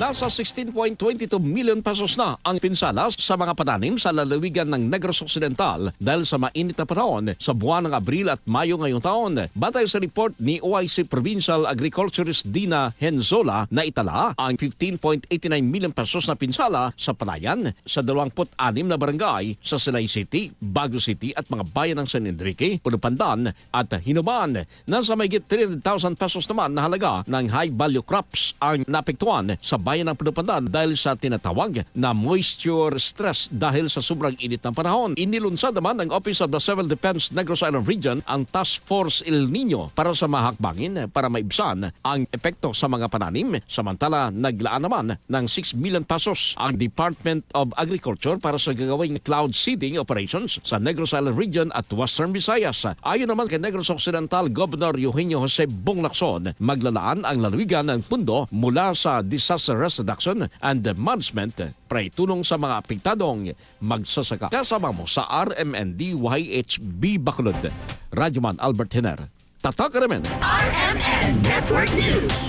Nasa 16.22 million pesos na ang pinsala sa mga pananim sa lalawigan ng Negros Occidental dahil sa mainit na panahon sa buwan ng Abril at Mayo ngayong taon. Batay sa report ni OIC Provincial Agriculturist Dina Henzola na itala ang 15.89 million pesos na pinsala sa palayan sa 26 na barangay sa Silay City, Bago City at mga bayan ng San Enrique, Punupandan at Hinubaan. Nasa mahigit 300,000 pesos naman na halaga ng high value crops ang napektuan sa bayan ng Punupandan dahil sa tinatawag na moisture stress dahil sa sobrang init ng panahon. Inilunsad naman ng Office of the Civil Defense Negros Island Region ang Task Force El Nino para sa mahakbangin para maibsan ang epekto sa mga pananim. Samantala, naglaan naman ng 6 million pesos ang Department of Agriculture para sa gagawing cloud seeding operations sa Negros Island Region at Western Visayas. Ayon naman kay Negros Occidental Governor Eugenio Jose Bonglacson, maglalaan ang lalawigan ng pundo mula sa disaster risk reduction and management para itulong sa mga apektadong magsasaka. Kasama mo sa RMND YHB Bacolod. Radyoman Albert Hiner. Tatak Ramen. RMN Network News.